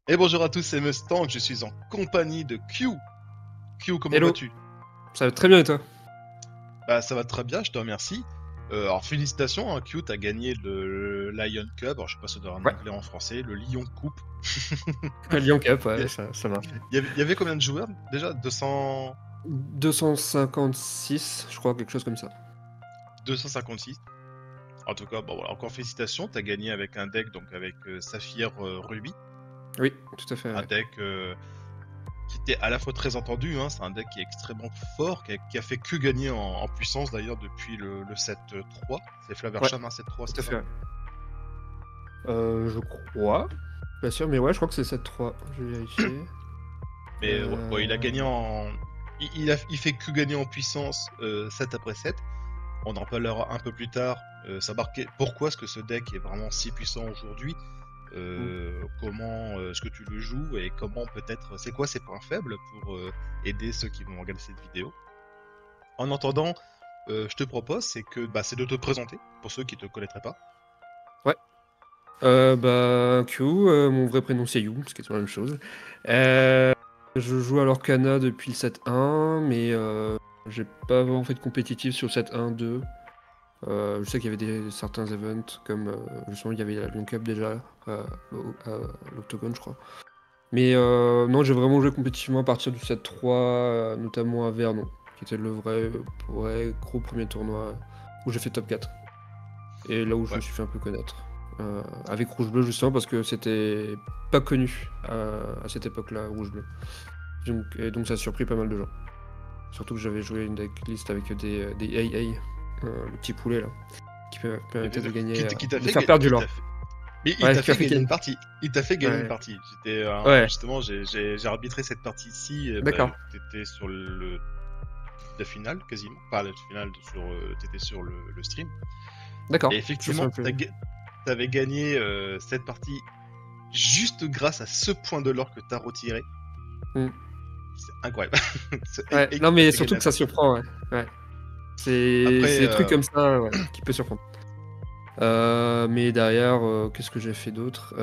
Et bonjour à tous, c'est Mustang, je suis en compagnie de Q. Q, comment Hello, vas-tu? ça va très bien et toi? Bah ça va très bien, je te remercie. Alors félicitations, hein, Q, t'as gagné le Lion Cup, alors je sais pas si c'est en Ouais, anglais ou en français, le Lion Coupe. Lyon Cup, Il ouais, y, ça marche. il y avait combien de joueurs déjà? 200... 256, je crois, quelque chose comme ça. 256. En tout cas, bon voilà, encore félicitations, t'as gagné avec un deck, donc avec Saphir Ruby, Oui, tout à fait, un ouais. deck qui était à la fois très entendu, hein, c'est un deck qui est extrêmement fort, qui a fait que gagner en puissance d'ailleurs depuis le 7-3. C'est Ouais, Flaversham, un 7-3, tout c'est à ça? fait, ouais. Je crois, pas sûr, mais ouais, je crois que c'est 7-3, je vais vérifier. Mais ouais, bon, il a gagné Euh... en. Il fait que gagner en puissance 7 après 7. On en parlera un peu plus tard. Savoir pourquoi est-ce que ce deck est vraiment si puissant aujourd'hui. hmm. Comment est-ce que tu le joues et comment peut-être. C'est quoi ses points faibles pour aider ceux qui vont regarder cette vidéo. En attendant, je te propose, c'est de te présenter pour ceux qui te connaîtraient pas. Ouais, bah, Q, mon vrai prénom c'est You, ce qui est la même chose. Je joue à l'Orcana depuis le 7-1, mais j'ai pas vraiment fait de compétitif sur le 7-1-2. Je sais qu'il y avait certains events, comme justement il y avait la Lyon Cup déjà, à l'Octogone, je crois. Mais non, j'ai vraiment joué compétitivement à partir du 7-3, notamment à Vernon, qui était le vrai gros premier tournoi où j'ai fait top 4. Et là où je Ouais. me suis fait un peu connaître. Avec Rouge-Bleu, justement, parce que c'était pas connu à cette époque-là, Rouge-Bleu. Et donc ça a surpris pas mal de gens. Surtout que j'avais joué une decklist avec des AA, le petit poulet là, qui permettait de gagner, de faire perdre du Qui t'a lore. fait. Mais il Ouais, t'a qui a fait fait gagner une gagner. partie. Il t'a fait gagner une Ouais, partie. J'étais ouais, justement, j'ai arbitré cette partie-ci. Bah, d'accord. t'étais sur la finale quasiment, pas la finale t'étais sur le stream. Et D'accord, je me effectivement, souviens plus. t'avais gagné cette partie juste grâce à ce point de l'or que t'as retiré. Hmm. C'est incroyable. Ouais, Et non qui t'a mais fait gagner surtout la que ça partie. surprend, ouais. Ouais. C'est Après, des trucs comme ça, ouais, qui peut surprendre. Mais derrière, qu'est-ce que j'ai fait d'autre?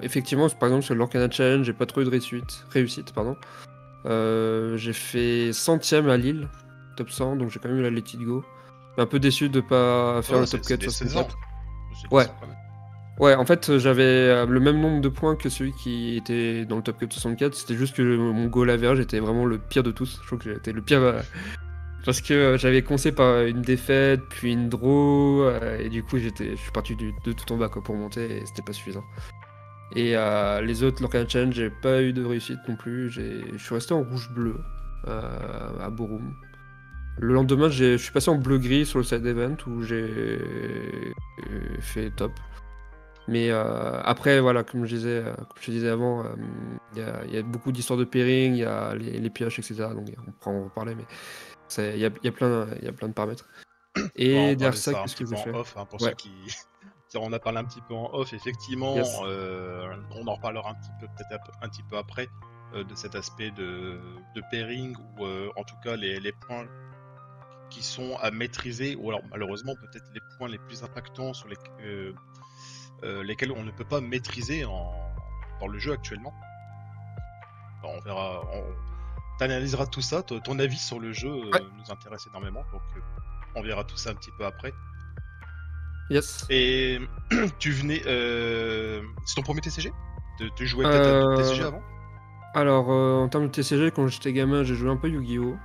Effectivement, par exemple, sur l'Orcana Challenge, j'ai pas trop eu de réussite, pardon. J'ai fait centième à Lille, top 100, donc j'ai quand même eu la Let It Go. Je suis un peu déçu de pas faire oh, le top c'est 4 décevant. 64. C'est Ouais, décevant quand même. ouais, en fait, j'avais le même nombre de points que celui qui était dans le top 4 64. C'était juste que mon goal average était vraiment le pire de tous. Je crois que j'étais le pire parce que j'avais commencé par une défaite, puis une draw, et du coup, je suis parti de tout en bas quoi, pour monter et c'était pas suffisant. Et les autres, l'Orcana Challenge, j'ai pas eu de réussite non plus. Je suis resté en rouge-bleu à Borum. Le lendemain, je suis passé en bleu-gris sur le side event où j'ai fait top. Mais après, voilà, comme je te disais avant, il y a beaucoup d'histoires de pairing, il y a les pioches, etc. Donc on pourra en reparler, mais il y a plein de paramètres. On va en Et derrière parler ça, ça un qu'est-ce petit que peu j'ai en fait? off, hein, pour ceux Ouais, qui. On a parlé un petit peu en off, effectivement. yes. On en reparlera un petit peu, peut-être un petit peu après, de cet aspect de pairing, ou en tout cas les points qui sont à maîtriser, ou alors malheureusement peut-être les points les plus impactants sur lesquels on ne peut pas maîtriser dans le jeu actuellement. Alors, on verra, t'analyseras tout ça, ton avis sur le jeu Ouais, nous intéresse énormément, donc on verra tout ça un petit peu après. yes. Et tu venais. C'est ton premier TCG? Tu jouais peut-être à d'autres TCG Euh, avant? alors, en termes de TCG, quand j'étais gamin, j'ai joué un peu Yu-Gi-Oh!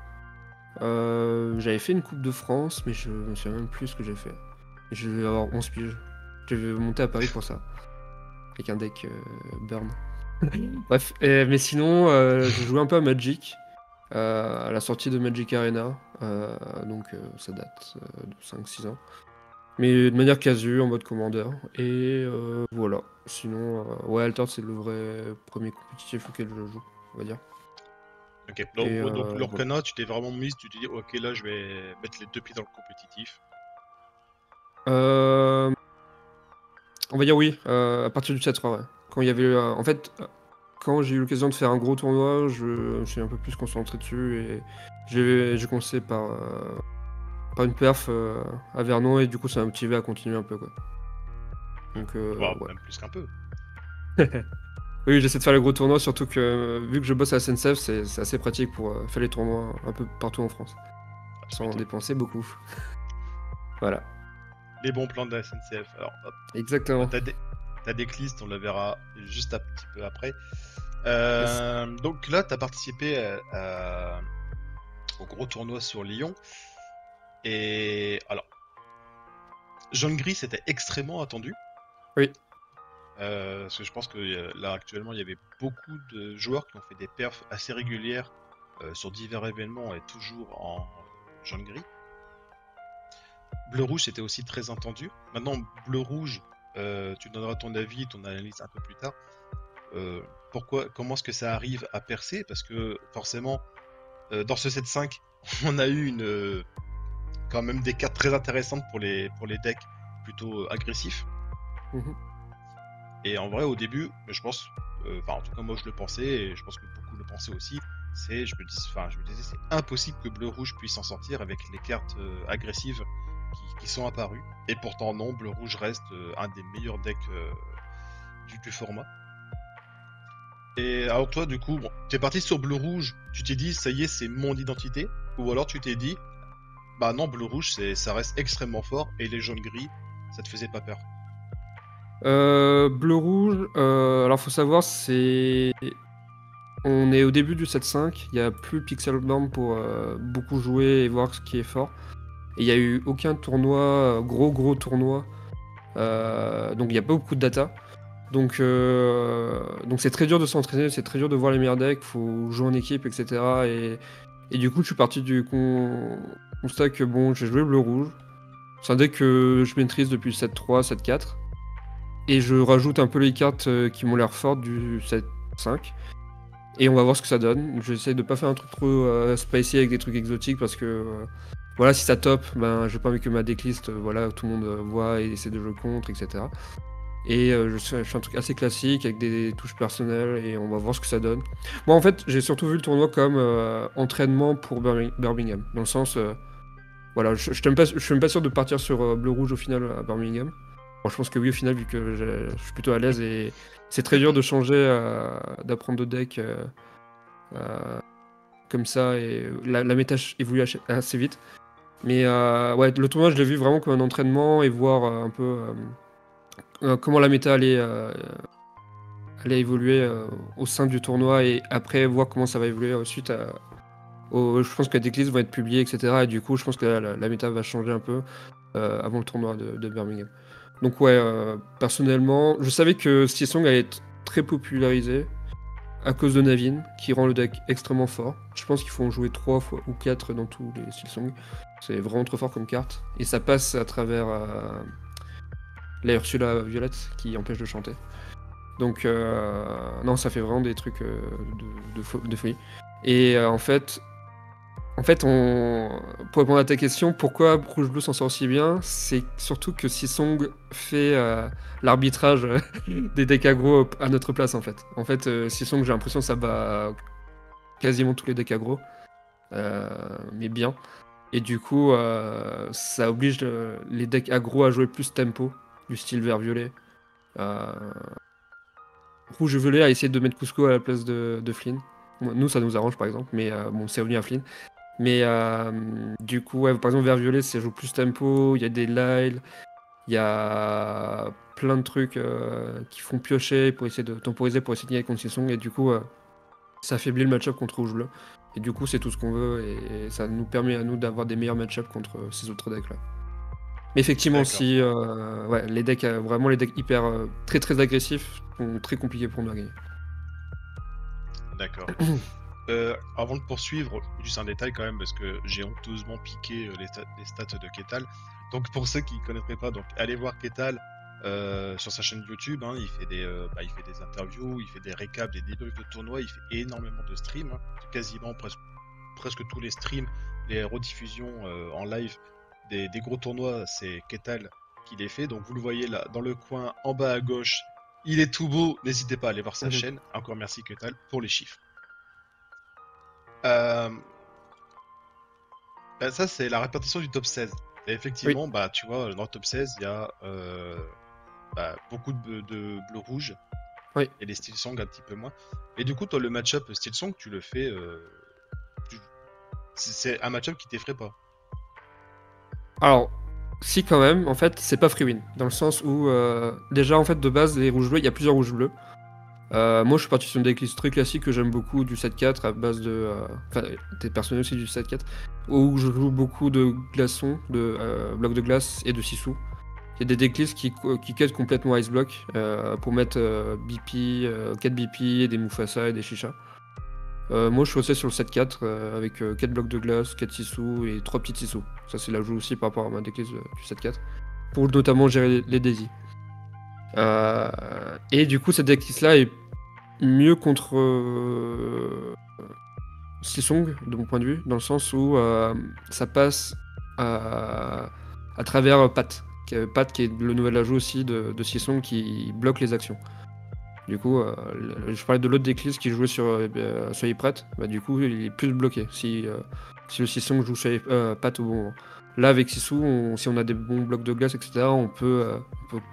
J'avais fait une Coupe de France, mais je me souviens même plus ce que j'ai fait. Je vais avoir 11 piges. Je vais monter à Paris pour ça, avec un deck Burn. Bref, mais sinon, je jouais un peu à Magic, à la sortie de Magic Arena, donc ça date de 5-6 ans. Mais de manière casu, en mode commandeur. Et voilà. Sinon, ouais, Alter, c'est le vrai premier compétitif auquel je joue, on va dire. Ok, Et donc voilà. l'Orcana, tu t'es vraiment mise, tu t'es dit, ok, là je vais mettre les deux pieds dans le compétitif. Euh, on va dire oui, à partir du 7-3, ouais. Quand il y avait, en fait, quand j'ai eu l'occasion de faire un gros tournoi, je me suis un peu plus concentré dessus et j'ai commencé par une perf à Vernon et du coup ça m'a motivé à continuer un peu quoi. Donc Bah, ouais. même plus qu'un peu. Oui, j'essaie de faire les gros tournois, surtout que vu que je bosse à la SNCF, c'est assez pratique pour faire les tournois un peu partout en France, Ah, tu sans m'étonnes. dépenser beaucoup. Voilà, Les bons plans de la SNCF. Alors, hop, exactement. ta decklist, on la verra juste un petit peu après. Yes. Donc là, tu as participé au gros tournoi sur Lyon. Et alors, Jaune Gris, c'était extrêmement attendu. Oui. Parce que je pense que là, actuellement, il y avait beaucoup de joueurs qui ont fait des perfs assez régulières sur divers événements et toujours en Jaune Gris. Bleu-Rouge, c'était aussi très entendu. Maintenant, Bleu-Rouge, tu donneras ton avis, ton analyse un peu plus tard. Euh, comment est-ce que ça arrive à percer? Parce que forcément, dans ce 7-5, on a eu quand même des cartes très intéressantes pour les decks plutôt agressifs. Mhm. Et en vrai, au début, je pense, enfin en tout cas moi je le pensais, et je pense que beaucoup le pensaient aussi, je me disais c'est impossible que Bleu-Rouge puisse s'en sortir avec les cartes agressives qui sont apparues. Et pourtant non, Bleu-Rouge reste un des meilleurs decks du format. Et alors toi, du coup, bon, t'es parti sur bleu-rouge, tu t'es dit, ça y est, c'est mon identité, ou alors tu t'es dit, bah non, bleu-rouge, ça reste extrêmement fort, et les jaunes-gris, ça te faisait pas peur. Bleu-rouge, alors faut savoir, on est au début du 7-5, il n'y a plus Pixelborn pour beaucoup jouer et voir ce qui est fort. Et il n'y a eu aucun tournoi, gros tournoi, donc il n'y a pas beaucoup de data. Donc c'est très dur de s'entraîner, c'est très dur de voir les meilleurs decks, faut jouer en équipe, etc. Et du coup, je suis parti du constat que bon, j'ai joué bleu-rouge. C'est un deck que je maîtrise depuis 7-3, 7-4. Et je rajoute un peu les cartes qui m'ont l'air fortes du 7-5. Et on va voir ce que ça donne. J'essaie de pas faire un truc trop spicy avec des trucs exotiques parce que voilà, si ça top, ben j'ai pas envie que ma decklist, voilà, tout le monde voit et essaie de jouer contre, etc. Et je fais un truc assez classique avec des touches personnelles et on va voir ce que ça donne. Moi en fait, j'ai surtout vu le tournoi comme entraînement pour Birmingham. Dans le sens, voilà, je suis même pas sûr de partir sur bleu-rouge au final à Birmingham. Bon, je pense que oui au final vu que je suis plutôt à l'aise et c'est très dur de changer, d'apprendre de deck euh, comme ça et la méta évolue assez vite. Mais ouais, le tournoi je l'ai vu vraiment comme un entraînement et voir un peu comment la méta allait évoluer au sein du tournoi et après voir comment ça va évoluer suite je pense que les decklists vont être publiés, etc. Et du coup, je pense que la méta va changer un peu avant le tournoi de Birmingham. Donc ouais, personnellement, je savais que Song allait être très popularisé à cause de Navin, qui rend le deck extrêmement fort. Je pense qu'il faut en jouer 3 fois ou 4 dans tous les Song. C'est vraiment trop fort comme carte. Et ça passe à travers la Ursula Violette qui empêche de chanter. Donc non, ça fait vraiment des trucs de folie. Et pour répondre à ta question, pourquoi Rouge Bleu s'en sort si bien, c'est surtout que Sisong fait l'arbitrage des decks aggro à notre place en fait. En fait, Sisong, j'ai l'impression que ça bat quasiment tous les decks aggro, mais bien. Et du coup, ça oblige les decks aggro à jouer plus tempo, du style vert-violet. Euh, Rouge-violet a essayé de mettre Cusco à la place de Flynn. Nous, ça nous arrange par exemple, mais bon, c'est revenu à Flynn. Mais du coup, ouais, par exemple, vert-violet, ça joue plus tempo, il y a des Lyle, il y a plein de trucs qui font piocher pour essayer de temporiser, pour essayer de gagner contre Song, et du coup, ça affaiblit le match-up contre rouge-bleu. Et du coup, c'est tout ce qu'on veut, et ça nous permet à nous d'avoir des meilleurs match-up contre ces autres decks-là. Mais effectivement, D'accord, si ouais, les decks, vraiment les decks hyper très agressifs sont très compliqués pour nous à gagner. d'accord. Avant de poursuivre, juste un détail quand même, parce que j'ai honteusement piqué les stats de Ketal. Donc pour ceux qui ne connaîtraient pas, donc allez voir Ketal sur sa chaîne YouTube. Hein, il fait des interviews, il fait des récaps, des débriefs de tournois, il fait énormément de streams, hein, quasiment presque tous les streams, les rediffusions en live des gros tournois, c'est Ketal qui les fait. Donc vous le voyez là dans le coin en bas à gauche. Il est tout beau, n'hésitez pas à aller voir sa Mhm. chaîne. Encore merci Ketal pour les chiffres. Euh, Bah, ça, c'est la répartition du top 16. Et Oui. effectivement, bah, tu vois, dans le top 16, il y a beaucoup de bleu-rouge. Oui. et les Steel Song un petit peu moins. Et du coup, toi, le match-up Steel Song, tu le fais. Tu- c'est un match-up qui t'effraie pas. Alors, si quand même, en fait, c'est pas free win. Dans le sens où, déjà, en fait, de base, les rouges bleus, il y a plusieurs rouges bleus. Moi, je suis parti sur une decklist très classique que j'aime beaucoup, du 7-4 à base de. Enfin, des personnages aussi du 7-4, où je joue beaucoup de glaçons, de blocs de glace et de Sisu. Il y a des decklists qui cut complètement Ice Block pour mettre BP, 4 BP, et des Mufasa et des Shisha. Moi, je suis resté sur le 7-4 avec 4 blocs de glace, 4 Sisu et 3 petits Sisu. Ça, c'est l'ajout aussi par rapport à ma decklist du 7-4. Pour notamment gérer les Daisy. Et du coup, cette decklist-là est mieux contre Silsong, de mon point de vue, dans le sens où ça passe à travers Pat. Pat qui est le nouvel ajout aussi de Silsong qui bloque les actions. Du coup, je parlais de l'autre decklist qui jouait sur Soyez prête, bah, du coup il est plus bloqué si le Silsong joue Pat au bon moment. Là avec Sisu, si on a des bons blocs de glace, etc., on peut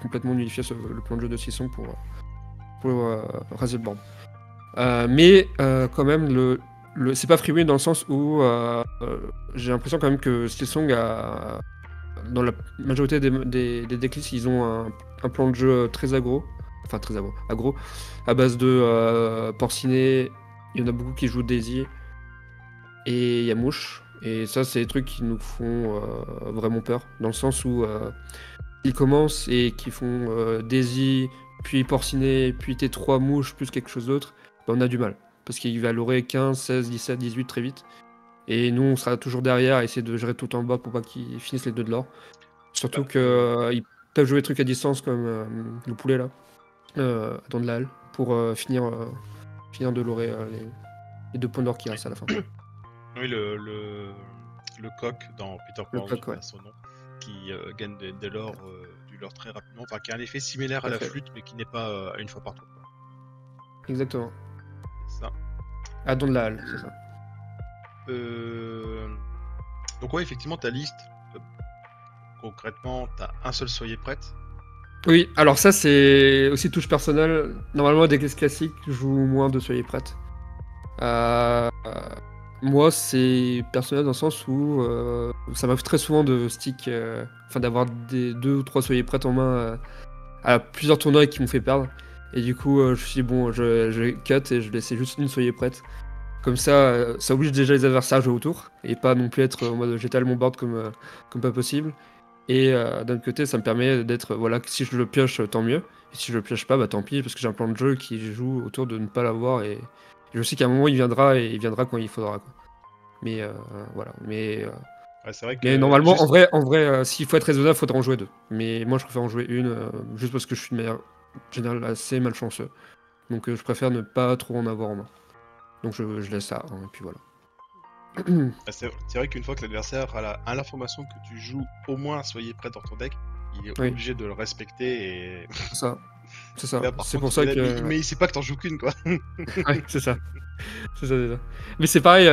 complètement nullifier le plan de jeu de Silsong pour raser le board. Mais quand même, c'est pas free win dans le sens où j'ai l'impression quand même que Silsong a, dans la majorité des decklists, ils ont un plan de jeu très aggro, enfin très aggro, à base de Porcinet. Il y en a beaucoup qui jouent Daisy et Yamouche. Et ça, c'est des trucs qui nous font vraiment peur, dans le sens où ils commencent et qui font Daisy, puis Porcinet, puis T3 mouches, plus quelque chose d'autre, bah, on a du mal. Parce qu'il va lorer 15, 16, 17, 18 très vite. Et nous, on sera toujours derrière à essayer de gérer tout en bas pour pas qu'ils finissent les deux de l'or. Surtout qu'ils peuvent jouer des trucs à distance comme le poulet là, dans de la halle, pour finir de lorer les 2 points d'or qui restent à la fin. Oui, le coq dans Peter Le Pan, coq, je ouais. son nom, qui gagne du l'or très rapidement, enfin qui a un effet similaire à la flûte, mais qui n'est pas une fois par tour. Exactement. C'est ça. À don de la halle, c'est ça. Donc ouais, effectivement, ta liste, concrètement, t'as un seul Soyez prête. Oui, alors ça c'est aussi touche personnelle. Normalement, des classes classiques, je joue moins de Soyez prête. Moi, c'est personnel dans le sens où ça m'arrive très souvent de stick, enfin d'avoir des 2 ou 3 Soyez prêtes en main à plusieurs tournois qui m'ont fait perdre. Et du coup, je me suis dit, bon, je cut et je laissais juste une Soyez prête. Comme ça, ça oblige déjà les adversaires à jouer autour et pas non plus être en mode j'étale mon board comme pas possible. Et d'un autre côté, ça me permet d'être, voilà, si je le pioche, tant mieux. Et si je le pioche pas, bah tant pis, parce que j'ai un plan de jeu qui joue autour de ne pas l'avoir. Et je sais qu'à un moment, il viendra et il viendra quand il faudra, quoi. Mais voilà. Ouais, c'est vrai Mais que normalement, juste... en vrai s'il faut être raisonnable, il faudra en jouer 2. Mais moi, je préfère en jouer une, juste parce que je suis de manière générale assez malchanceux. Donc je préfère ne pas trop en avoir en main. Donc je laisse ça, hein, et puis voilà. C'est vrai qu'une fois que l'adversaire a l'information que tu joues au moins Soyez prêt dans ton deck, il est Oui, obligé de le respecter et... c'est ça. C'est ça. Là, par C'est contre, pour ça il est là, que. mais il sait pas que t'en joues qu'une, quoi. Ouais, c'est ça. C'est ça, c'est ça. Mais c'est pareil,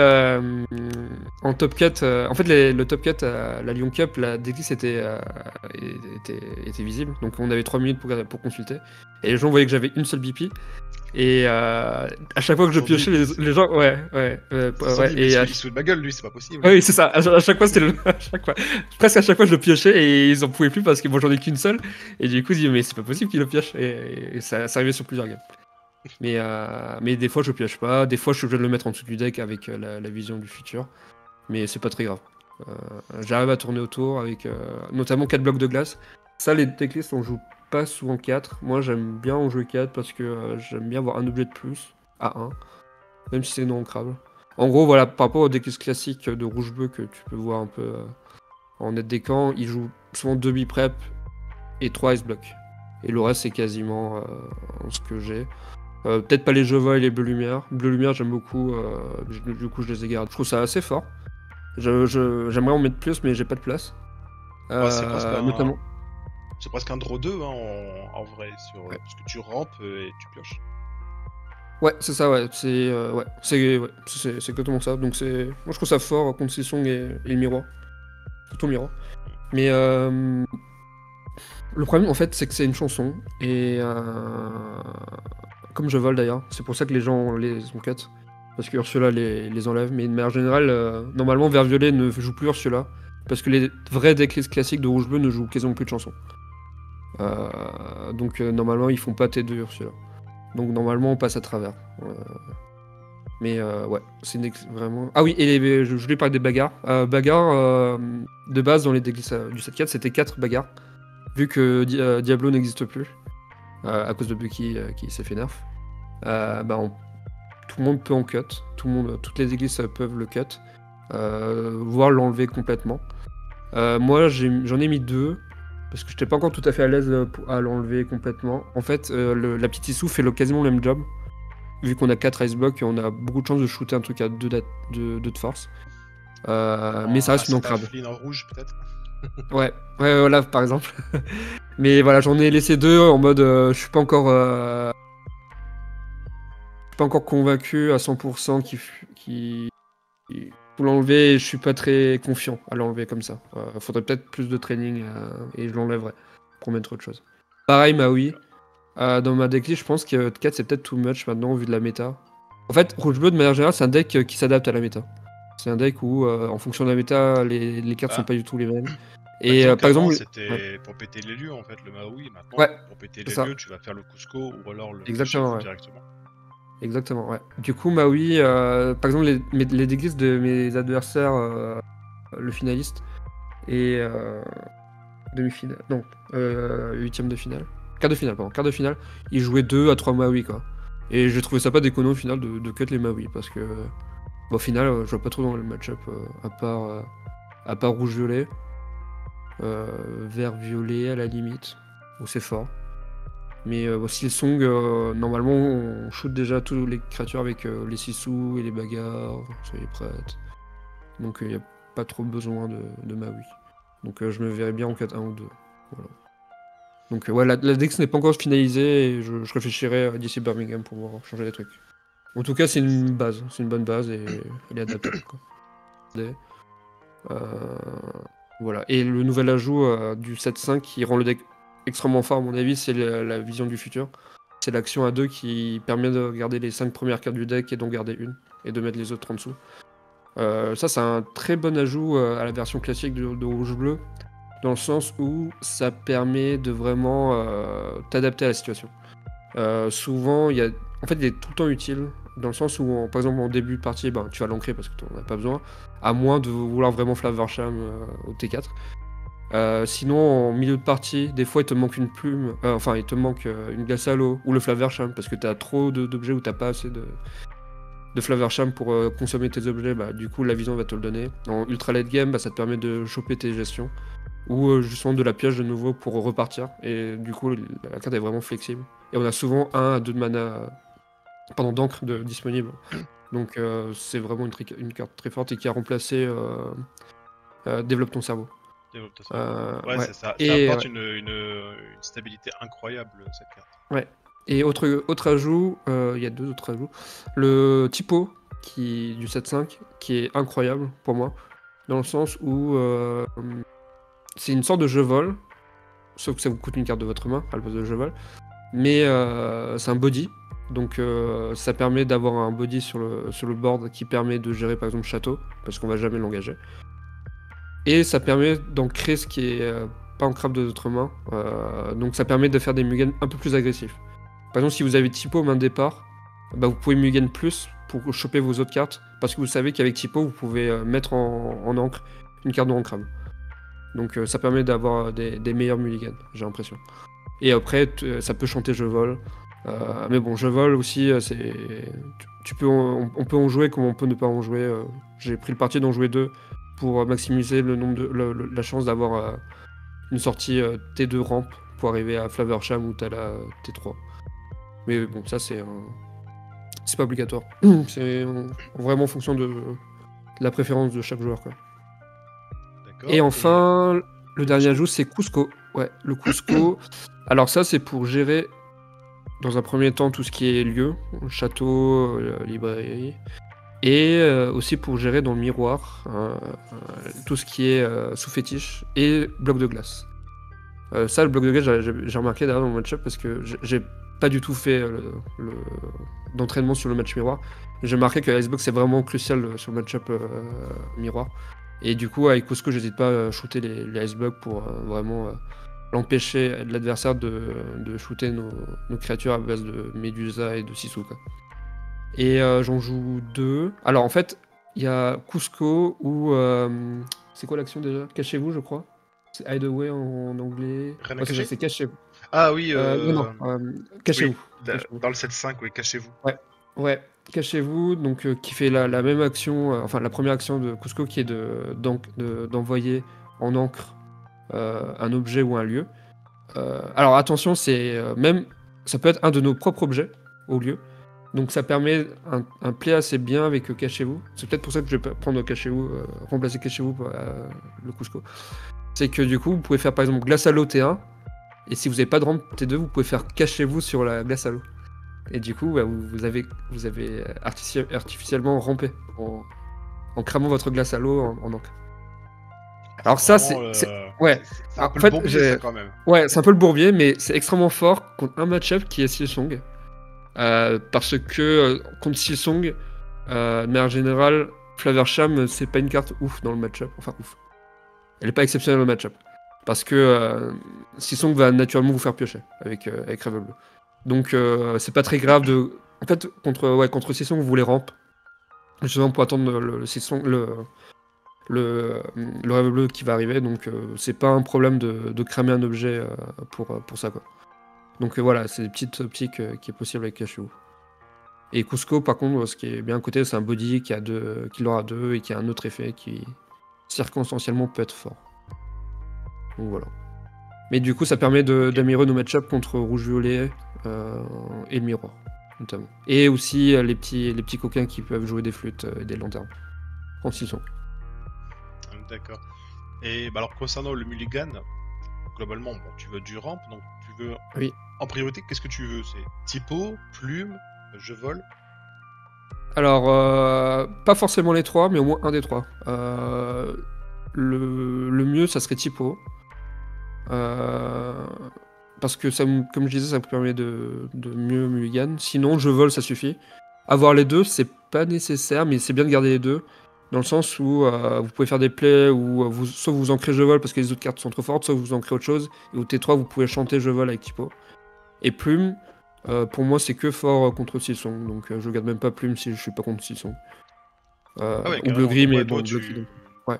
en top 4, en fait, le top 4 à la Lyon Cup, la decklist était visible. Donc on avait 3 minutes pour consulter. Et les gens voyaient que j'avais une seule BP. Et à chaque fois que je piochais, les gens. Ouais, ouais. Ils se sont Ouais, dit, mais et il se fout de ma gueule, lui, c'est pas possible. oui, c'est ça. À chaque fois, c'était à chaque fois. Presque à chaque fois, je le piochais et ils en pouvaient plus parce que bon, j'en ai qu'une seule. Et du coup, ils disaient, mais c'est pas possible qu'il le pioche. Et ça arrivait sur plusieurs games. Mais des fois, je pioche pas. Des fois, je suis obligé de le mettre en dessous du deck avec la vision du futur. Mais c'est pas très grave. J'arrive à tourner autour avec notamment 4 blocs de glace. Ça, les decklists, on joue pas souvent 4. Moi, j'aime bien en jouer 4 parce que j'aime bien avoir un objet de plus à 1. Même si c'est non ancrable. En gros, voilà, par rapport aux decks classiques de rouge-bleu que tu peux voir un peu en net des camps, ils jouent souvent 2 bi-prep et 3 ice block. Et le reste, c'est quasiment ce que j'ai. Peut-être pas les Jova et les Bleu Lumière. Bleu Lumière, j'aime beaucoup, du coup, je les ai gardés. Je trouve ça assez fort. J'aimerais en mettre plus, mais j'ai pas de place. Ouais, Notamment. c'est presque un draw 2 hein, en vrai, Ouais. parce que tu rampes et tu pioches. Ouais, c'est ça, ouais. C'est exactement ça. Donc moi je trouve ça fort contre Sisong et le miroir. Surtout le miroir. Mais le problème en fait c'est que c'est une chanson et comme je vole d'ailleurs. C'est pour ça que les gens les ont cut. Parce que Ursula les enlève. Mais de manière générale, normalement, vert violet ne joue plus Ursula. Parce que les vrais decks classiques de rouge bleu ne jouent quasiment plus de chansons. Donc normalement, ils font pas T2 Ursula. Donc normalement, on passe à travers. Mais ouais, c'est vraiment. Ah oui, et je voulais parler des bagarres. Bagarres, de base, dans les decks du 7-4, c'était 4 bagarres. Vu que Diablo n'existe plus, à cause de Bucky qui s'est fait nerf, tout le monde peut en cut. Toutes les églises peuvent le cut, voire l'enlever complètement. Moi, j'en ai mis 2, parce que j'étais pas encore tout à fait à l'aise à l'enlever complètement. En fait, la petite issue fait quasiment le même job. Vu qu'on a 4 iceblock, on a beaucoup de chances de shooter un truc à 2 de force. Mais ça reste une encrade. En rouge, peut-être. Ouais, voilà, par exemple. Mais voilà, j'en ai laissé 2 en mode je suis pas encore convaincu à 100% qu'il faut l'enlever, et je suis pas très confiant à l'enlever comme ça. Faudrait peut-être plus de training et je l'enlèverai pour mettre autre chose. Pareil, Maui. Dans ma decklist, je pense que 4 c'est peut-être too much maintenant au vu de la méta. En fait, rouge-bleu de manière générale, c'est un deck qui s'adapte à la méta. C'est un deck où, en fonction de la méta, les cartes sont pas du tout les mêmes. Et par exemple, c'était pour péter les lieux en fait, le Maui. Maintenant, pour péter les lieux, tu vas faire le Cusco ou alors le Exactement, directement. Exactement, ouais. Du coup, Maui, par exemple, les decklists de mes adversaires, le finaliste et demi-finale, non, huitième de finale. Quart de finale, ils jouaient 2 à 3 Maui, quoi. Et j'ai trouvé ça pas déconnant au final de cut les Maui, parce que au final, je vois pas trop dans le match-up, à part rouge-violet, vert-violet à la limite, où c'est fort. Mais aussi le Song, normalement, on shoot déjà tous les créatures avec les Sissou et les bagarres, soyez prêtes. Donc il n'y a pas trop besoin de Maui. Donc je me verrais bien en 4-1 ou 2. Voilà. Donc ouais, la Dex n'est pas encore finalisée et je réfléchirai d'ici Birmingham pour pouvoir changer les trucs. En tout cas, c'est une base, c'est une bonne base et elle est adaptable, quoi. Voilà. Et le nouvel ajout du 7-5 qui rend le deck extrêmement fort, à mon avis, c'est la vision du futur. C'est l'action à 2 qui permet de garder les 5 premières cartes du deck et d'en garder une et de mettre les autres en dessous. Ça, c'est un très bon ajout à la version classique de rouge-bleu, dans le sens où ça permet de vraiment t'adapter à la situation. Souvent, en fait, il est tout le temps utile, dans le sens où, par exemple, en début de partie, tu vas l'ancrer parce que tu n'en as pas besoin, à moins de vouloir vraiment Flavorsham au T4. Sinon, en milieu de partie, des fois, il te manque une plume, enfin, il te manque une glace à l'eau ou le Flavorsham parce que tu as trop d'objets ou tu n'as pas assez de Flavorsham pour consommer tes objets. Du coup, la vision va te le donner. En ultra late game, ça te permet de choper tes gestions ou justement de la pioche de nouveau pour repartir. Et du coup, la carte est vraiment flexible. Et on a souvent 1 à 2 de mana d'encre disponible. Donc, c'est vraiment une carte très forte et qui a remplacé Développe ton cerveau. Ouais, ça apporte une stabilité incroyable, cette carte. Ouais. Et autre ajout, il y a 2 autres ajouts. Le typo du 7-5 qui est incroyable pour moi, dans le sens où c'est une sorte de jeu vol, sauf que ça vous coûte une carte de votre main à la place de jeu vol, mais c'est un body, donc ça permet d'avoir un body sur le board qui permet de gérer par exemple château, parce qu'on va jamais l'engager. Et ça permet d'ancrer ce qui est pas ancrable de votre main, donc ça permet de faire des mulligans un peu plus agressifs. Par exemple, si vous avez typo main de départ, vous pouvez mulligan plus pour choper vos autres cartes, parce que vous savez qu'avec typo, vous pouvez mettre en encre une carte non ancrable. Donc ça permet d'avoir des meilleurs mulligans, j'ai l'impression. Et après, ça peut chanter je vole. Mais bon, je vole aussi, on peut en jouer comme on peut ne pas en jouer. J'ai pris le parti d'en jouer 2 pour maximiser le nombre la chance d'avoir une sortie T2 rampe pour arriver à Flavorsham ou t'as la T3. Mais bon, ça c'est pas obligatoire. C'est vraiment en fonction de la préférence de chaque joueur, quoi. Et enfin, le dernier ajout, c'est Cusco. Ouais, le Cusco. Alors ça, c'est pour gérer, dans un premier temps, tout ce qui est lieu, château, librairie, et aussi pour gérer dans le miroir tout ce qui est sous fétiche et bloc de glace. Ça, le bloc de gage, j'ai remarqué derrière dans le match-up parce que j'ai pas du tout fait d'entraînement sur le match miroir. J'ai remarqué que Icebox c'est vraiment crucial sur le match-up miroir. Et du coup, avec Cusco, j'hésite pas à shooter les Icebox pour vraiment l'empêcher l'adversaire de shooter nos créatures à base de Medusa et de Sisu, quoi. Et j'en joue 2. Alors en fait, il y a Cusco ou c'est quoi l'action déjà? Cachez-vous, je crois. C'est Hide Away en anglais. Rien à Ouais, c'est ça, cacher? c'est cachez-vous. Ah oui, Non, oui, cachez-vous. Cachez-vous. dans le 7-5, oui, cachez-vous. Ouais, ouais, cachez-vous, donc qui fait la même action, enfin la première action de Cusco qui est d'envoyer en encre un objet ou un lieu. Alors attention, même ça peut être un de nos propres objets au lieu. Donc ça permet un play assez bien avec cachez-vous. C'est peut-être pour ça que je vais prendre cachez-vous, remplacer cachez-vous pour le Cusco. C'est que du coup, vous pouvez faire par exemple glace à l'eau T1, et si vous n'avez pas de rampe T2, vous pouvez faire cachez-vous sur la glace à l'eau. Et du coup, bah, vous avez artificiellement rampé en cramant votre glace à l'eau en encre. Alors ça, Vraiment, ouais. c'est un Alors, peu en le fait, bourbier, ça, quand même. ouais, c'est un peu le bourbier, mais c'est extrêmement fort contre un match-up qui est Silsong. Parce que contre Silsong, de manière générale, Flaversham, c'est pas une carte ouf dans le match-up. Enfin, ouf. Elle est pas exceptionnelle au match-up. Parce que Silsong va naturellement vous faire piocher avec Revel Bleu. Donc c'est pas très grave de. En fait, contre Silsong, vous voulez ramp. Justement pour attendre le Revel Bleu qui va arriver. Donc c'est pas un problème de cramer un objet pour ça, quoi. Donc voilà, c'est des petites optiques qui est possible avec Cashew. Et Cusco, par contre, ce qui est bien à côté, c'est un body qui l'aura 2 et qui a un autre effet qui circonstanciellement peut être fort. Donc voilà. Mais du coup, ça permet d'améliorer nos match-up contre rouge-violet et le miroir, notamment. Et aussi les petits coquins qui peuvent jouer des flûtes et des lanternes. Quand ils sont. D'accord. Et bah, alors, concernant le mulligan, globalement, bon, tu veux du ramp, donc tu veux. Oui. En priorité, qu'est-ce que tu veux? C'est typo, plume, je vole? Alors, pas forcément les 3, mais au moins un des 3. Le mieux, ça serait typo. Parce que, comme je disais, ça vous permet de mieux mulligan. Sinon, je vole, ça suffit. Avoir les deux, c'est pas nécessaire, mais c'est bien de garder les deux. Dans le sens où vous pouvez faire des plays où soit vous ancrez je vole parce que les autres cartes sont trop fortes, soit vous ancrez autre chose. Et au T3, vous pouvez chanter je vole avec typo. Et plume, pour moi, c'est que fort contre Silsong. Donc je garde même pas plume si je suis pas contre Silsong. Ah ouais, Ou carrément. bleu-gris, Donc, mais ouais, bon, toi, bleu-gris. Ouais.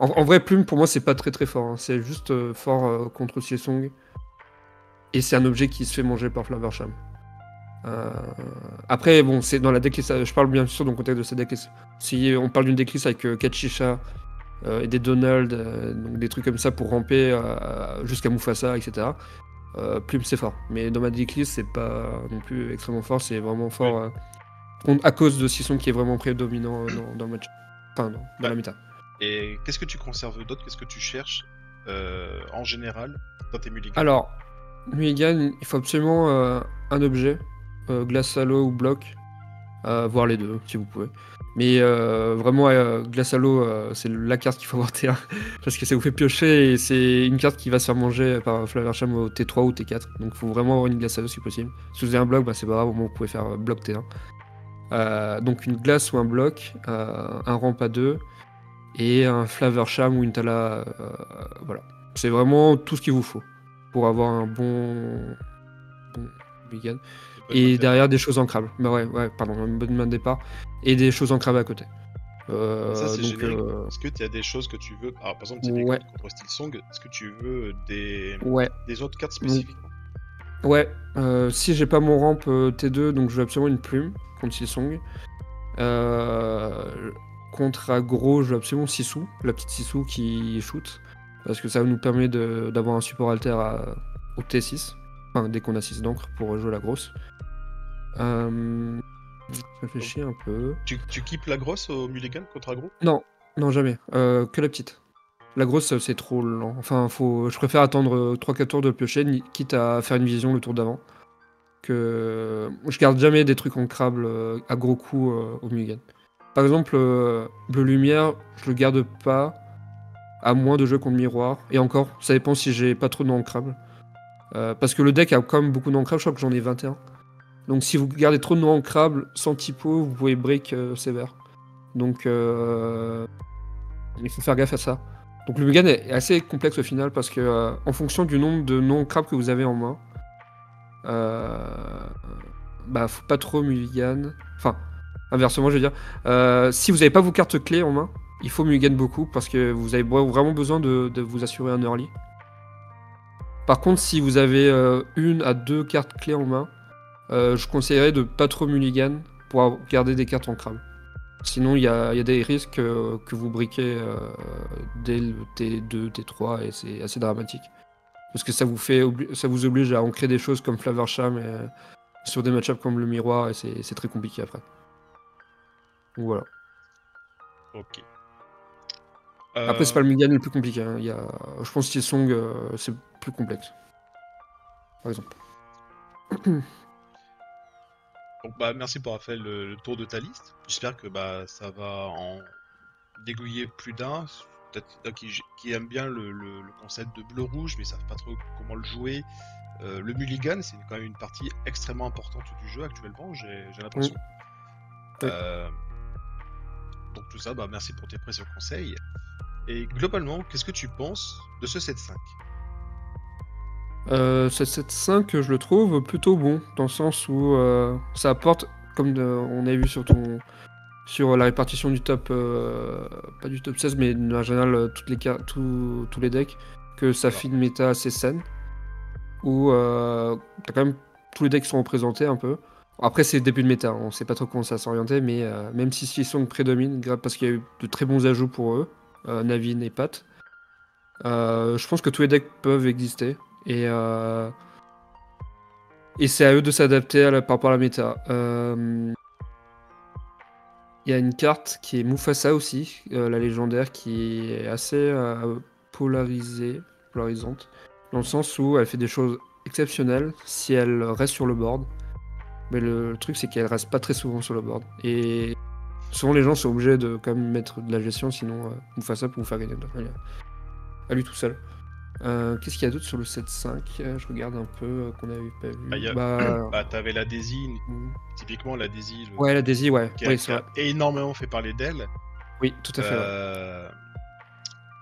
En vrai, plume, pour moi, c'est pas très très fort. Hein. C'est juste fort contre Silsong. Et c'est un objet qui se fait manger par Flaversham. Après, bon, c'est dans la decklist. Je parle bien sûr dans le contexte de cette decklist. Si on parle d'une decklist avec Kachisha et des Donald, donc des trucs comme ça pour ramper jusqu'à Mufasa, etc. Plume, c'est fort. Mais dans ma decklist, c'est pas non plus extrêmement fort. C'est vraiment fort à cause de Sisson qui est vraiment prédominant dans le match. Enfin, dans la méta. Et qu'est-ce que tu conserves d'autre? Qu'est-ce que tu cherches en général dans tes mulligans? Alors, mulligan, il faut absolument un objet, glace à l'eau ou bloc, voire les deux si vous pouvez. Mais vraiment, glace à l'eau, c'est la carte qu'il faut avoir T1 parce que ça vous fait piocher et c'est une carte qui va se faire manger par Flaversham au T3 ou T4. Donc il faut vraiment avoir une glace à l'eau si possible. Si vous avez un bloc, bah, c'est pas grave, au moins vous pouvez faire bloc T1. Donc une glace ou un bloc, un ramp à 2 et un Flaversham ou une Tala. Voilà. C'est vraiment tout ce qu'il vous faut pour avoir un bon mulligan. Et derrière des choses ancrables. Bah ouais, pardon, une bonne main de départ. Et des choses ancrables à côté. Ça, c'est donc, générique. Est-ce que tu as des choses que tu veux? Alors, par exemple, ouais. contre Steelsong, est-ce que tu veux des autres cartes Donc, spécifiquement? ouais, si j'ai pas mon ramp T2, donc je veux absolument une plume contre Silsong. Contre aggro, je veux absolument Sisu, la petite Sisu qui shoot. Parce que ça nous permet d'avoir un support alter au T6. Enfin, dès qu'on a 6 d'encre pour jouer la grosse. Je réfléchis un peu. Tu keeps la grosse au mulligan contre aggro? Non, jamais. Que la petite. La grosse, c'est trop lent. Enfin, je préfère attendre 3-4 tours de le piocher, quitte à faire une vision le tour d'avant. Je garde jamais des trucs ancrables à gros coups au mulligan. Par exemple, bleu lumière, je le garde pas. à moins de jeux contre miroir. Et encore, ça dépend si j'ai pas trop de noms ancrables. Parce que le deck a quand même beaucoup de noms ancrables, je crois que j'en ai 21. Donc si vous gardez trop de noms ancrables sans typo, vous pouvez break sévère. Donc il faut faire gaffe à ça. Donc le mulligan est assez complexe au final parce que en fonction du nombre de noms ancrables que vous avez en main, faut pas trop mulligan. Enfin, inversement, je veux dire. Si vous n'avez pas vos cartes clés en main, il faut mulligan beaucoup parce que vous avez vraiment besoin de vous assurer un early. Par contre, si vous avez 1 à 2 cartes clés en main, je conseillerais de pas trop mulligan pour garder des cartes ancrables. Sinon, il y a des risques que vous briquez dès le T2, T3 et c'est assez dramatique. Parce que ça vous oblige à ancrer des choses comme Flavorsham sur des match-ups comme le miroir et c'est très compliqué après. Donc voilà. Ok. Après, c'est pas le mulligan le plus compliqué. Hein. Je pense que Song, c'est plus complexe. Par exemple. Donc merci pour avoir fait le tour de ta liste. J'espère que ça va en dégoûiller plus d'un. Peut-être qui aiment bien le concept de bleu-rouge, mais ils savent pas trop comment le jouer. Le mulligan, c'est quand même une partie extrêmement importante du jeu actuellement, j'ai l'impression. Oui. Donc tout ça, merci pour tes précieux conseils. Et globalement, qu'est-ce que tu penses de ce 7-5 ? Ce 7-5, je le trouve plutôt bon, dans le sens où ça apporte, comme on a vu sur la répartition du top, pas du top 16, mais en général tous les decks, que ça fait une méta assez saine, où t'as quand même tous les decks qui sont représentés un peu. Après, c'est le début de méta, on sait pas trop comment ça va s'orienter, mais même si Song prédomine, parce qu'il y a eu de très bons ajouts pour eux, Navin et Pat, je pense que tous les decks peuvent exister. Et c'est à eux de s'adapter par rapport à la méta. Il y a une carte qui est Mufasa aussi, la légendaire, qui est assez polarisante, dans le sens où elle fait des choses exceptionnelles si elle reste sur le board. Mais le truc, c'est qu'elle reste pas très souvent sur le board. Et souvent, les gens sont obligés de quand même mettre de la gestion, sinon Mufasa peut vous faire gagner à lui tout seul. Qu'est-ce qu'il y a d'autre sur le 7-5 ? Je regarde un peu qu'on avait pas vu. T'avais la Daisy, typiquement la Daisy. Ouais, la Daisy, ouais. Qui a énormément fait parler d'elle. Oui, tout à fait. Ouais.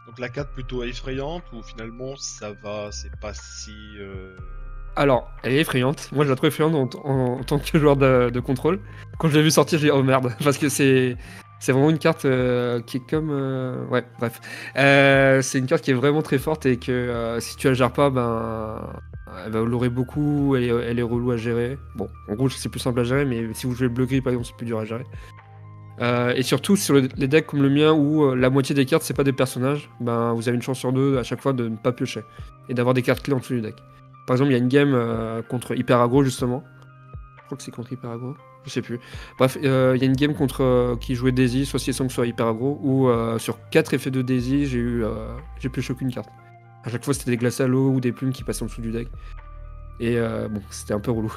Donc la 4 plutôt effrayante ou finalement ça va, c'est pas si. Alors, elle est effrayante. Moi, je la trouve effrayante en tant que joueur de contrôle. Quand je l'ai vu sortir, j'ai dit oh merde, parce que c'est vraiment une carte qui est comme... Ouais, bref. C'est une carte qui est vraiment très forte et que si tu la gères pas, elle va l'aurer beaucoup, elle est relou à gérer. Bon, en rouge, c'est plus simple à gérer, mais si vous jouez le bleu-gris, par exemple, c'est plus dur à gérer. Et surtout, sur les decks comme le mien, où la moitié des cartes, c'est pas des personnages, vous avez une chance sur 2 à chaque fois de ne pas piocher et d'avoir des cartes clés en dessous du deck. Par exemple, il y a une game contre Hyper Aggro, justement. Je crois que c'est contre Hyper Aggro. Je sais plus. Bref, il y a une game contre qui jouait Daisy, soit Song, soit Hyper Aggro, où sur 4 effets de Daisy, j'ai pioché aucune carte. À chaque fois, c'était des glaces à l'eau ou des plumes qui passaient en dessous du deck. Et bon, c'était un peu relou.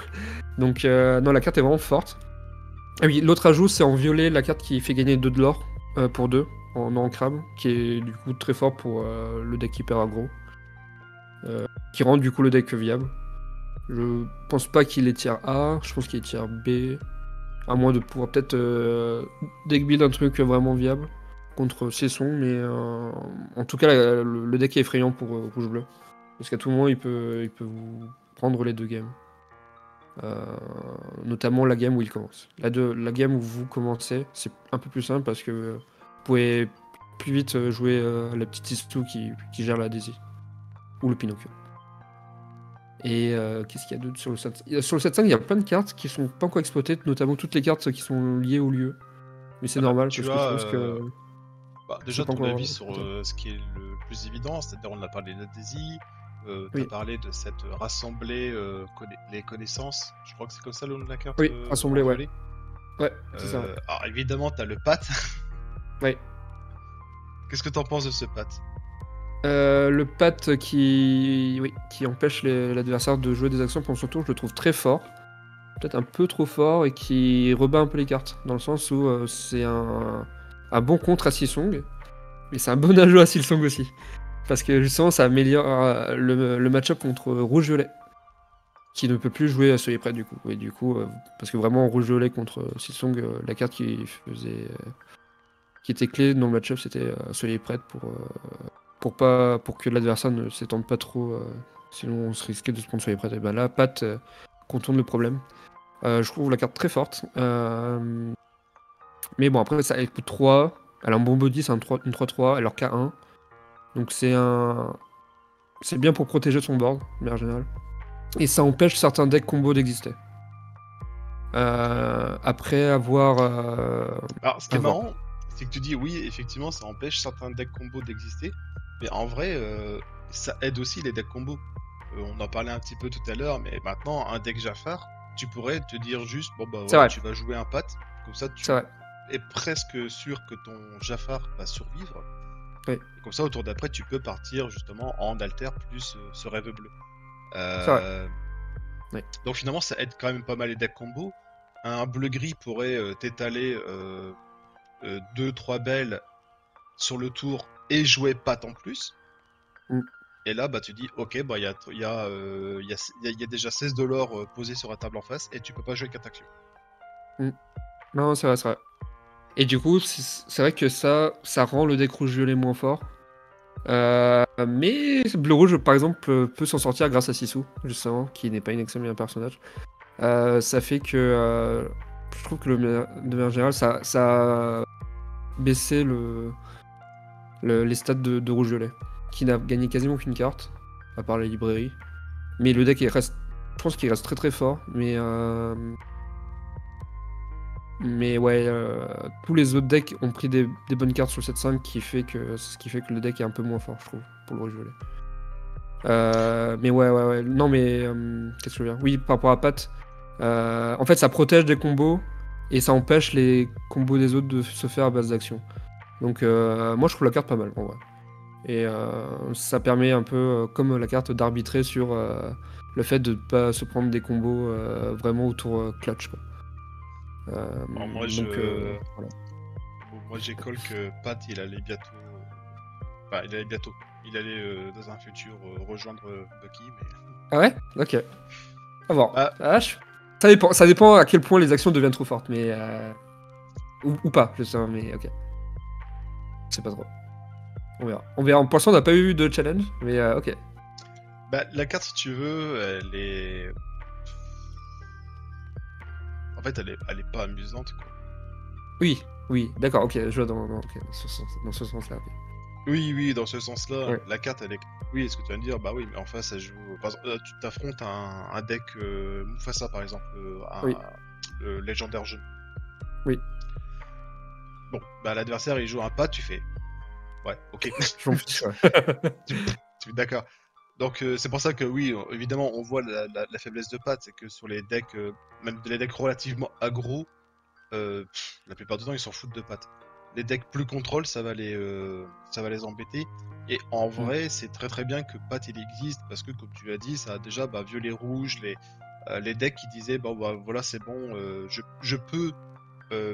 Donc, non, la carte est vraiment forte. Ah oui, l'autre ajout, c'est en violet, la carte qui fait gagner 2 de l'or pour 2, en ancrable, qui est du coup très fort pour le deck Hyper Aggro. Qui rend du coup le deck viable. Je pense pas qu'il est tier A, je pense qu'il est tier B. À moins de pouvoir peut-être deck build un truc vraiment viable contre Cesson, mais en tout cas le deck est effrayant pour rouge-bleu. Parce qu'à tout moment il peut vous prendre les 2 games. Notamment la game où il commence. La game où vous commencez, c'est un peu plus simple parce que vous pouvez plus vite jouer la petite Istou qui gère la Daisy. Ou le Pinocchio. Et qu'est-ce qu'il y a d'autre sur le 7-5 ? Sur le 7-5, il y a plein de cartes qui sont pas encore exploitées, notamment toutes les cartes qui sont liées au lieu. Mais c'est normal, parce que je pense que... déjà, ton avis sur ce qui est le plus évident, c'est-à-dire on a parlé de la Daisy, tu as parlé de cette rassembler les connaissances, je crois que c'est comme ça le nom de la carte. Oui, rassembler, ouais. Ouais, c'est ça. Ouais. Alors évidemment, tu as le Pat. Ouais. Qu'est-ce que t'en penses de ce Pat ? Le Pat qui empêche l'adversaire de jouer des actions pendant son tour, je le trouve très fort. Peut-être un peu trop fort et qui rebat un peu les cartes. Dans le sens où c'est un bon contre à Song. Mais c'est un bon ajout à Silsong aussi. Parce que justement, ça améliore le match-up contre rouge-violet. Qui ne peut plus jouer à Soyez prêt du coup. Et du coup, parce que vraiment, rouge-violet contre Silsong, la carte qui était clé dans le match-up, c'était Soyez prête pour que l'adversaire ne s'étende pas trop. Sinon, on se risquait de se prendre Soyez prête. Et ben là, Pat contourne le problème. Je trouve la carte très forte. Mais bon, après, elle coûte 3. Elle a un bon body, c'est une 3-3. Elle leur K1. Donc c'est bien pour protéger son board, de manière générale. Et ça empêche certains decks combos d'exister. Après avoir. Alors, ce qui est marrant, c'est que tu dis oui, effectivement, ça empêche certains decks combos d'exister. Mais en vrai, ça aide aussi les decks combos. On en parlait un petit peu tout à l'heure, mais maintenant, un deck Jafar, tu pourrais te dire juste, bon bah voilà, tu vas jouer un Pat, comme ça tu es presque sûr que ton Jafar va survivre. Oui. Et comme ça, au tour d'après, tu peux partir justement en alter plus ce rêve bleu. Oui. Donc finalement, ça aide quand même pas mal les decks combos. Un bleu-gris pourrait t'étaler 2-3 belles sur le tour et jouer Pat en plus. Et là, bah, tu dis, ok, bah, il y a déjà 16 de l'or posé sur la table en face et tu peux pas jouer 4 actions. Non, c'est vrai. Et du coup, c'est vrai que ça rend le deck rouge-violet moins fort. Mais bleu-rouge, par exemple, peut s'en sortir grâce à Sisu, justement, qui n'est pas un personnage. Ça fait que je trouve que de manière générale, ça a baissé les stats de rouge-violet, qui n'a gagné quasiment aucune carte, à part la librairie. Mais le deck, je pense qu'il reste très très fort, mais ouais, tous les autres decks ont pris des bonnes cartes sur 7-5, ce qui fait que le deck est un peu moins fort, je trouve, pour le rouge-violet. Mais ouais. Non, mais qu'est-ce que je veux dire? Oui, par rapport à Pat, en fait, ça protège des combos et ça empêche les combos des autres de se faire à base d'action. Donc, moi, je trouve la carte pas mal, en vrai. Et ça permet un peu, comme la carte, d'arbitrer sur le fait de ne pas se prendre des combos vraiment autour clutch, quoi. Moi, j'ai call que Pat, il allait bientôt. Enfin, il allait dans un futur rejoindre Bucky, mais. Ah ouais? Ok. À voir. Ça dépend à quel point les actions deviennent trop fortes, mais. Ou pas, je sais, mais ok. Je sais pas trop. On verra. Pour l'instant, on n'a pas eu de challenge, mais ok. Bah, la carte, si tu veux, elle est. En fait, elle est pas amusante, quoi. Oui, d'accord, ok, je vois dans ce sens-là. Oui, dans ce sens-là, ouais. La carte, elle est. Oui, est-ce que tu vas me dire, bah oui, mais en face, elle joue. Par exemple, tu t'affrontes un deck Mufasa, par exemple, le légendaire jeune. Oui. Bon, bah l'adversaire, il joue un Pat, tu fais. Ouais, ok. Je m'en fiche, ouais. tu es d'accord. Donc c'est pour ça que oui, évidemment, on voit la faiblesse de Pat, c'est que sur les decks, même les decks relativement aggro, la plupart du temps ils s'en foutent de Pat. Les decks plus contrôle, ça va les embêter. Et en vrai, c'est très très bien que Pat il existe parce que comme tu l'as dit, ça a déjà violet rouge, les decks qui disaient bon bah voilà c'est bon, je peux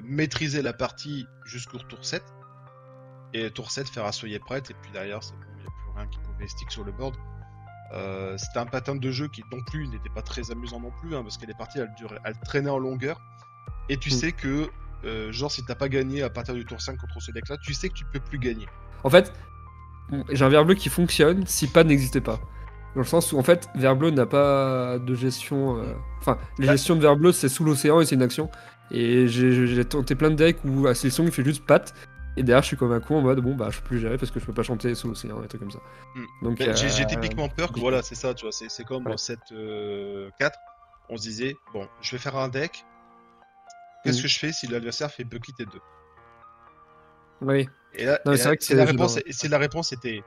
maîtriser la partie jusqu'au tour 7. Et tour 7 faire soyez prête et puis derrière c'est bon, il n'y a plus rien qui pouvait stick sur le board. C'était un pattern de jeu qui non plus n'était pas très amusant non plus, hein, parce que les parties elles traînaient en longueur. Et tu sais que, genre, si t'as pas gagné à partir du tour 5 contre ce deck là, tu sais que tu peux plus gagner. En fait, j'ai un vert bleu qui fonctionne si Pat n'existait pas. Dans le sens où, en fait, vert bleu n'a pas de gestion. Enfin, les gestions de vert bleu, c'est sous l'océan et c'est une action. Et j'ai tenté plein de decks où à Silsong il fait juste Pat. Et derrière, je suis comme un con en mode bon, bah je peux plus gérer parce que je peux pas chanter sous l'océan, des trucs comme ça. Donc, j'ai typiquement peur que voilà, c'est ça, tu vois, c'est comme dans cette 4, on se disait bon, je vais faire un deck. Qu'est-ce que je fais si l'adversaire fait Bucky T2? Oui. Et là, non, c'est vrai que si la réponse était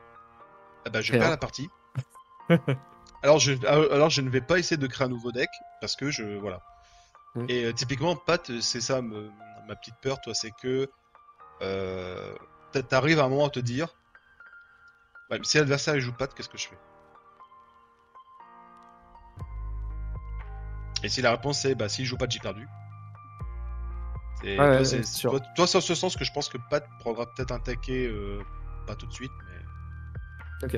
bah, je perds la partie. alors je ne vais pas essayer de créer un nouveau deck parce que voilà. Et typiquement, Pat, c'est ça ma petite peur, toi, c'est que t'arrives à un moment à te dire ouais, si l'adversaire il joue Pat, qu'est-ce que je fais? Et si la réponse c'est bah s'il joue Pat, j'ai perdu. Toi, c'est en ce sens que je pense que Pat prendra peut-être un taquet pas tout de suite, mais Ok,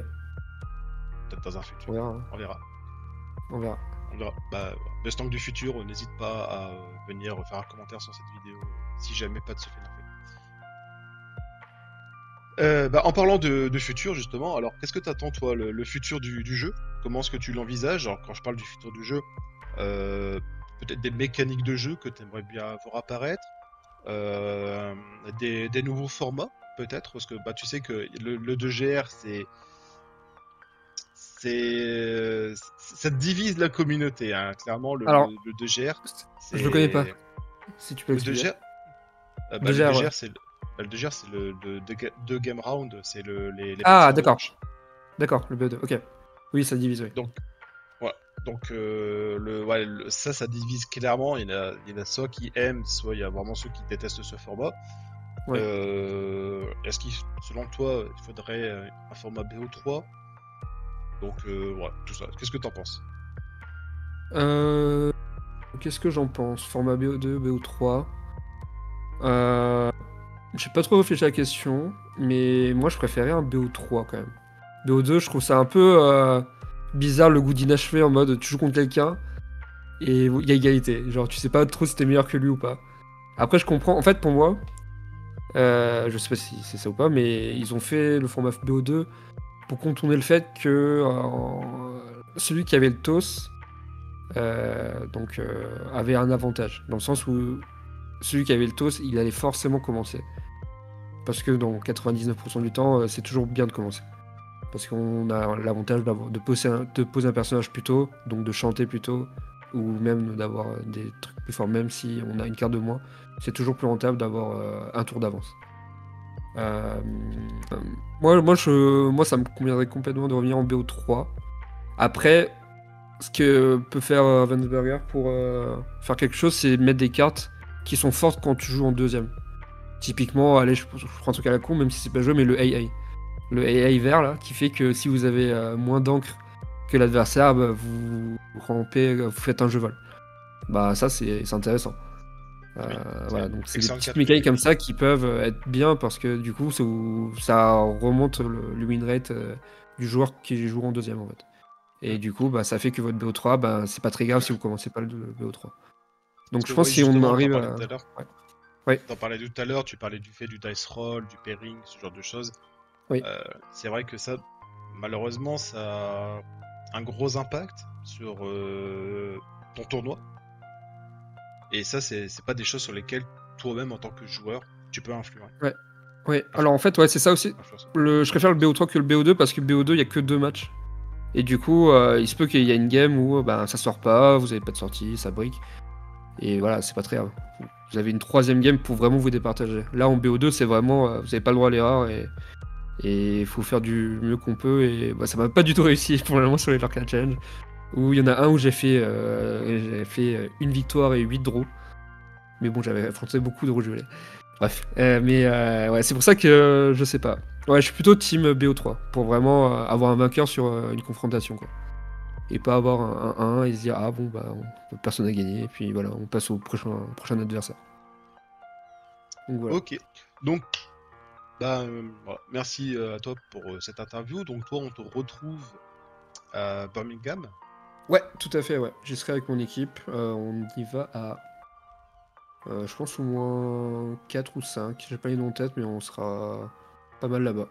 peut-être dans un futur. on verra. On verra. On verra. On verra. Bah, le stand du futur, n'hésite pas à venir faire un commentaire sur cette vidéo si jamais pas de se fait fait. Bah, en parlant de futur, justement, alors qu'est-ce que t'attends, toi, le futur du jeu? Comment est-ce que tu l'envisages? Alors, quand je parle du futur du jeu, euh, peut-être des mécaniques de jeu que tu aimerais bien voir apparaître, euh, des nouveaux formats, peut-être, parce que bah, tu sais que le 2GR, ça divise la communauté, hein. Clairement, Alors, le 2GR, je le connais pas, c'est. si tu peux Le expliquer. 2GR, bah, le Déjà, ouais. 2GR, c'est bah, le 2GR, c'est le deux game round, c'est les parties Ah, en d'accord. revanche. D'accord, le BO2, ok. Oui, ça divise, oui. Donc, voilà. Donc, ouais, ça divise clairement. Il y en a soit qui aiment, soit il y a vraiment ceux qui détestent ce format. Ouais. Est-ce qu'il, selon toi, il faudrait un format BO3? Donc, voilà, tout ça. Qu'est-ce que t'en penses? Euh... Qu'est-ce que j'en pense? Format BO2, BO3. Euh... J'ai pas trop réfléchi à la question, mais moi je préférais un BO3 quand même. BO2, je trouve ça un peu bizarre le goût d'inachevé en mode tu joues contre quelqu'un et il y a égalité. Genre tu sais pas trop si t'es meilleur que lui ou pas. Après je comprends, en fait pour moi, je sais pas si c'est ça ou pas, mais ils ont fait le format BO2 pour contourner le fait que celui qui avait le TOS avait un avantage. Dans le sens où celui qui avait le TOS, il allait forcément commencer. Parce que dans 99% du temps, c'est toujours bien de commencer. Parce qu'on a l'avantage de poser un personnage plus tôt, donc de chanter plus tôt, ou même d'avoir des trucs plus forts, même si on a une carte de moins. C'est toujours plus rentable d'avoir un tour d'avance. Euh, moi, ça me conviendrait complètement de revenir en BO3. Après, ce que peut faire Ravensburger pour faire quelque chose, c'est mettre des cartes qui sont fortes quand tu joues en deuxième. Typiquement, allez, je prends un truc à la con, même si c'est pas joué, mais le AA. Le AA vert, là, qui fait que si vous avez moins d'encre que l'adversaire, bah, vous rampez, vous faites un jeu vol. Bah, ça, c'est intéressant. Oui, c'est Voilà, une donc c'est des excellente petites carte mécaniques mécanique. comme ça qui peuvent être bien parce que du coup, ça remonte le win rate du joueur qui joue en deuxième, en fait. Mm. Et du coup, bah, ça fait que votre BO3, bah, c'est pas très grave si vous commencez pas le BO3. Parce Donc que je pense que oui, si on justement, t'en arrive parlais à... tout à l'heure. Ouais. Ouais, T'en parlais tout à l'heure, tu parlais du fait du dice roll, du pairing, ce genre de choses. oui. C'est vrai que ça, malheureusement, ça a un gros impact sur ton tournoi. Et ça, c'est pas des choses sur lesquelles toi-même, en tant que joueur, tu peux influer. Ouais. Ouais. Alors en fait, ouais, c'est ça aussi. Influencer. Je préfère le BO3 que le BO2 parce que BO2, il y a que 2 matchs. Et du coup, il se peut qu'il y ait une game où ben, ça sort pas, vous avez pas de sortie, ça brique. Et voilà, c'est pas très grave. Vous avez une troisième game pour vraiment vous départager. Là, en BO2, c'est vraiment, vous avez pas le droit à l'erreur et il faut faire du mieux qu'on peut. Et bah, ça m'a pas du tout réussi pour le moment sur les Lorcan Challenge. Où il y en a un où j'ai fait une victoire et 8 draws. Mais bon, j'avais affronté beaucoup de rejoués. Bref. Ouais, c'est pour ça que je sais pas. Ouais, je suis plutôt team BO3 pour vraiment avoir un vainqueur sur une confrontation, quoi. Et pas avoir un 1 et se dire ah bon bah personne n'a gagné et puis voilà on passe au prochain adversaire. Donc voilà. Ok. Donc, bah, voilà. Merci à toi pour cette interview. Donc, toi, on te retrouve à Birmingham. Ouais, tout à fait, ouais. J'y serai avec mon équipe. On y va à je pense au moins 4 ou 5. J'ai pas les noms en tête mais on sera pas mal là-bas.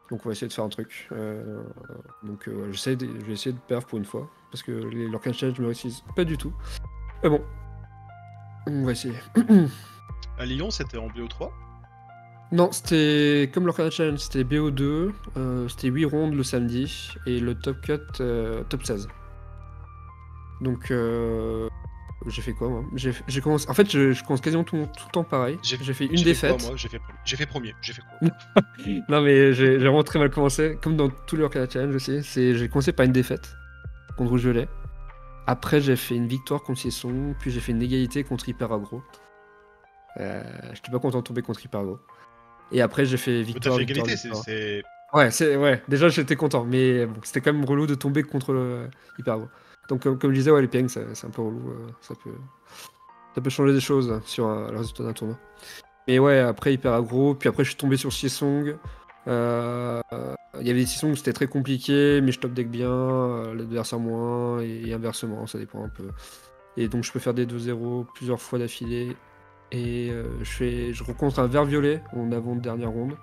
Donc on va essayer de faire un truc. Ouais, je vais essayer de perf pour une fois. Parce que les Lorcan Challenge me réussissent pas du tout. Mais bon, on va essayer. À Lyon, c'était en BO3. Non, c'était comme Lorcan Challenge, c'était BO2, c'était 8 rondes le samedi, et le top cut, top 16. Donc, j'ai fait quoi moi? J'ai commencé. En fait, je commence quasiment tout le temps pareil. J'ai fait une J'ai fait quoi, défaite. moi? J'ai fait premier. J'ai fait quoi? Non, mais j'ai vraiment très mal commencé, comme dans tous les Lorcan Challenge aussi. J'ai commencé par une défaite contre Rougelet. Après, j'ai fait une victoire contre Siesson, puis j'ai fait une égalité contre Hyper Agro. J'étais pas content de tomber contre Hyper Agro. Et après, j'ai fait Mais t'as victoire, fait victoire, égalité, victoire. c'est. Ouais. Déjà, j'étais content, mais bon, c'était quand même relou de tomber contre le Hyper Agro. Donc, comme je disais, ouais, les pings, c'est un peu relou. Ça peut changer des choses sur le résultat d'un tournoi. Mais ouais, après Hyper Agro, puis après, je suis tombé sur Siesong. Euh, Il y avait des sessions où c'était très compliqué, mais je top deck bien, l'adversaire moins, et inversement, ça dépend un peu. Et donc je peux faire des 2-0 plusieurs fois d'affilée. Et je rencontre un vert violet en avant-dernière ronde.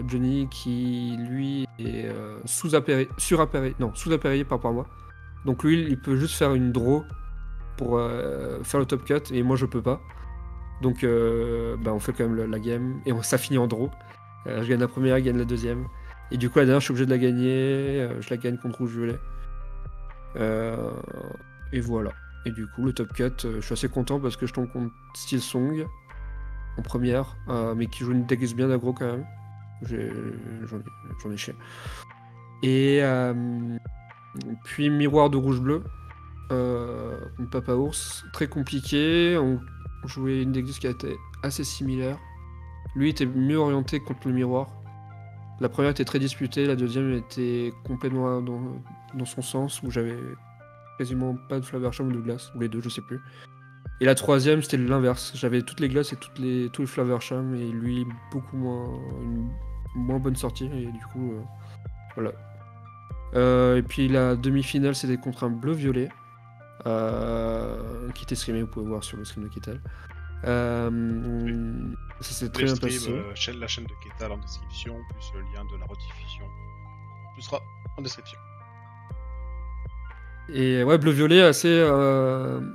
Johnny qui lui est sous-appareillé par rapport à moi. Donc lui il peut juste faire une draw pour faire le top cut et moi je peux pas. Donc on fait quand même la game et ça finit en draw. Je gagne la première, il gagne la deuxième. Et du coup la dernière je suis obligé de la gagner, je la gagne contre rouge violet. Et voilà. Et du coup le top cut, je suis assez content parce que je tombe contre Steel Song en première, mais qui joue une deck bien aggro quand même. J'en ai chié. Et puis miroir de rouge-bleu, contre Papa Ours, très compliqué. On jouait une deck qui était assez similaire. Lui était mieux orienté contre le miroir. La première était très disputée, la deuxième était complètement dans son sens, où j'avais quasiment pas de Flaversham ou de glace, ou les deux, je sais plus. Et la troisième, c'était l'inverse. J'avais toutes les glaces et tous les Flaversham, et lui, beaucoup moins. Une moins bonne sortie, et du coup, voilà. Et puis la demi-finale, c'était contre un bleu-violet, qui était streamé, vous pouvez voir sur le stream de Ketal. Ça s'est très bien passé. La chaîne de Ketal en description, plus le lien de la rediffusion. Tout sera en description. Et ouais, bleu-violet, assez.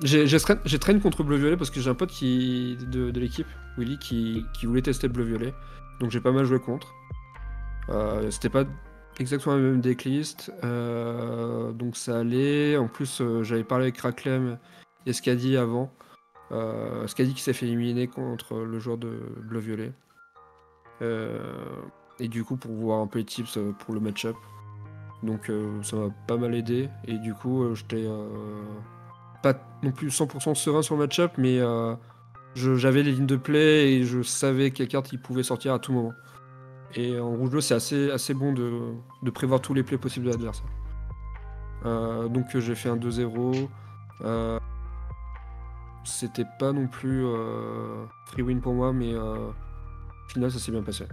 J'ai traîné contre bleu-violet parce que j'ai un pote de l'équipe, Willy, qui voulait tester le bleu-violet. Donc j'ai pas mal joué contre. C'était pas exactement la même decklist. Donc ça allait. En plus, j'avais parlé avec Raclem et Skadi avant. Skadi qui s'est fait éliminer contre le joueur de bleu-violet. Et du coup, pour voir un peu les tips pour le match-up. Donc ça m'a pas mal aidé. Et du coup, j'étais pas non plus 100% serein sur le match-up, mais j'avais les lignes de play et je savais quelle carte il pouvait sortir à tout moment. Et en rouge-bleu, c'est assez bon de prévoir tous les plays possibles de l'adversaire. Donc j'ai fait un 2-0. C'était pas non plus free win pour moi, mais au final, ça s'est bien passé. Là.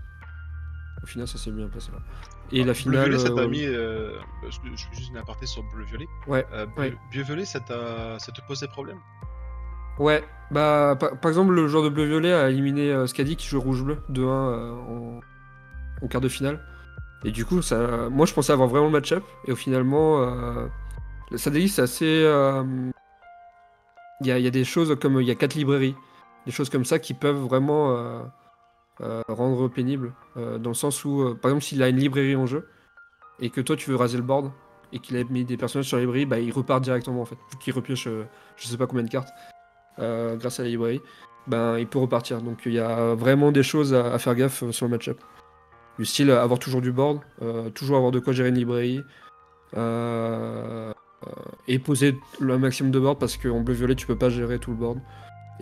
Et la finale. Bleu-violet, ça t'a mis. Je fais juste une aparté sur bleu-violet. Ouais. Bleu-violet, ça te pose des problèmes? Ouais, bah par exemple, le joueur de bleu-violet a éliminé Skadi qui joue rouge-bleu 2-1 en quart de finale. Et du coup, moi je pensais avoir vraiment le match-up. Et au finalement, sa délit, c'est assez. Il y a des choses comme. Il y a 4 librairies. Des choses comme ça qui peuvent vraiment rendre pénible. Dans le sens où, par exemple, s'il a une librairie en jeu et que toi tu veux raser le board et qu'il a mis des personnages sur la librairie, bah il repart directement en fait. Vu qu'il repioche je sais pas combien de cartes grâce à la librairie, ben il peut repartir. Donc il y a vraiment des choses à faire gaffe sur le match-up. Du style avoir toujours du board, toujours avoir de quoi gérer une librairie, et poser le maximum de board parce qu'en bleu-violet tu peux pas gérer tout le board.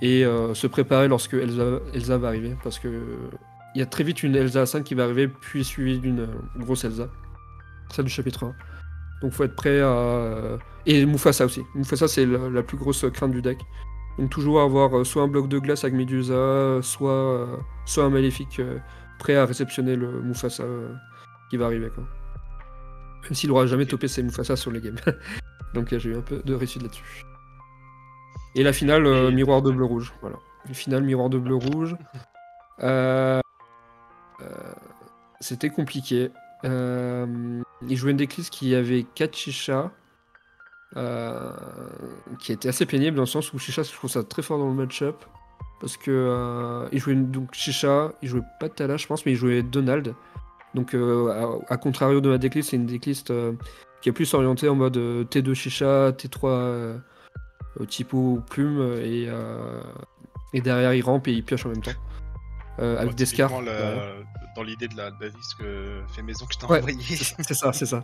Et se préparer lorsque Elsa va arriver parce que il y a très vite une Elsa 5 qui va arriver, puis suivie d'une grosse Elsa. Celle du chapitre 1. Donc faut être prêt à. Et Mufasa aussi. Mufasa c'est la plus grosse crainte du deck. Donc toujours avoir soit un bloc de glace avec Medusa, soit un maléfique prêt à réceptionner le Mufasa qui va arriver quoi. Même s'il aura jamais topé ses Mufasa sur les games. Donc j'ai eu un peu de réussite là-dessus. Et la finale, miroir de bleu-rouge. Voilà. Une finale miroir de bleu-rouge. C'était compliqué. Il jouait une decklist qui avait 4 chichas. Qui était assez pénible dans le sens où Chicha, je trouve ça très fort dans le match-up. Parce que il jouait donc Chicha, il jouait pas Tala, je pense, mais il jouait Donald. Donc, à contrario de ma decklist, c'est une decklist qui est plus orientée en mode T2 Chicha, T3 typo plume, et derrière il rampe et il pioche en même temps. Avec des scars. Dans l'idée de la liste fait maison que je t'ai envoyé. C'est ça.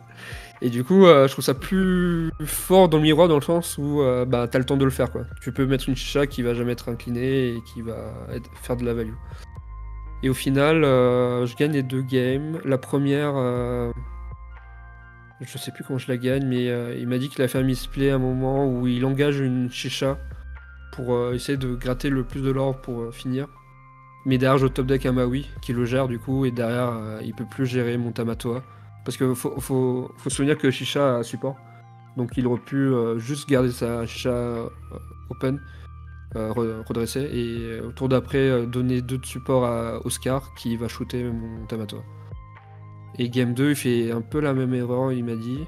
Et du coup, je trouve ça plus fort dans le miroir dans le sens où t'as le temps de le faire quoi. Tu peux mettre une chicha qui va jamais être inclinée et qui va faire de la value. Et au final, je gagne les 2 games. La première, je sais plus comment je la gagne, mais il m'a dit qu'il a fait un misplay à un moment où il engage une chicha pour essayer de gratter le plus de l'or pour finir. Mais derrière, j'ai au top deck un Maui qui le gère du coup, et derrière, il peut plus gérer mon Tamatoa. Parce que faut se souvenir que Shisha a support. Donc il aurait pu juste garder sa Shisha open, redressée, et au tour d'après, donner 2 de support à Oscar qui va shooter mon Tamatoa. Et game 2, il fait un peu la même erreur, il m'a dit.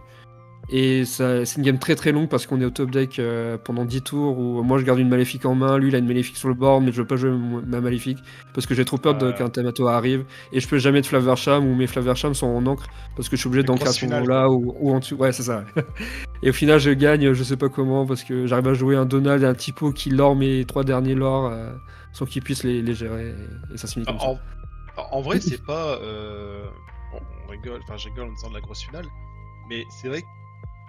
Et c'est une game très très longue parce qu'on est au top deck pendant 10 tours où moi je garde une maléfique en main, lui il a une maléfique sur le board, mais je veux pas jouer ma maléfique parce que j'ai trop peur qu'un Tamatoa arrive, et je peux jamais de Flaversham, ou mes Flaversham sont en encre parce que je suis obligé d'ancrer à ce moment-là ou en dessous. Ouais, c'est ça. Et au final, je gagne, je sais pas comment, parce que j'arrive à jouer un Donald et un Typo qui lore mes 3 derniers lores sans qu'ils puissent les gérer, et ça se finit comme ça. En vrai, c'est pas. On rigole, enfin, je rigole en disant de la grosse finale, mais c'est vrai que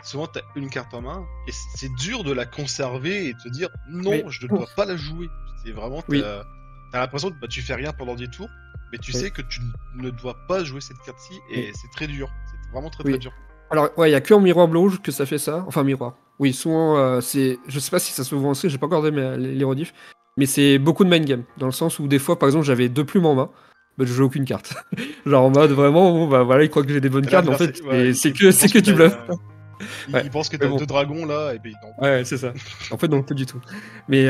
souvent t'as une carte en main et c'est dur de la conserver et de te dire non, je ne dois pas la jouer. C'est vraiment, t'as l'impression que tu fais rien pendant 10 tours, mais tu sais que tu ne dois pas jouer cette carte-ci, et c'est très dur. C'est vraiment très très dur. Alors, ouais, il y a que en miroir bleu rouge que ça fait ça. Enfin, miroir. Oui, souvent, c'est. Je sais pas si ça se voit en stream, j'ai pas regardé les rediffs, mais c'est beaucoup de main game. Dans le sens où, des fois, par exemple, j'avais 2 plumes en main, bah, je joue aucune carte. Genre en mode vraiment, bon, bah voilà, il croit que j'ai des bonnes cartes, mais en fait, c'est que du bluff. Il pense que t'as 2 dragons là, et puis non. Ouais, c'est ça. En fait, non, pas du tout. Mais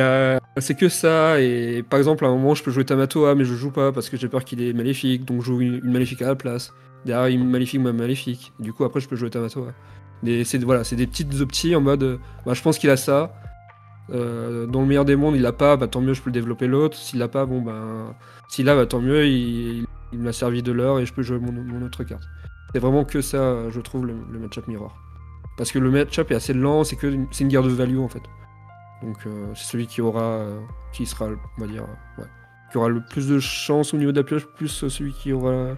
c'est que ça, et par exemple, à un moment, je peux jouer Tamatoa, mais je joue pas parce que j'ai peur qu'il est maléfique, donc je joue une maléfique à la place. Derrière, une maléfique, ma maléfique. Du coup, après, je peux jouer Tamatoa. C'est des petites opties en mode, bah, je pense qu'il a ça. Dans le meilleur des mondes, il l'a pas, bah tant mieux, je peux le développer l'autre. S'il l'a pas, bon, bah. S'il l'a, bah tant mieux, il m'a servi de l'heure et je peux jouer mon autre carte. C'est vraiment que ça, je trouve, le match-up Mirror. Parce que le match-up est assez lent, c'est une guerre de value en fait. Donc c'est celui qui sera, on va dire, qui aura le plus de chance au niveau de la pioche, plus celui qui aura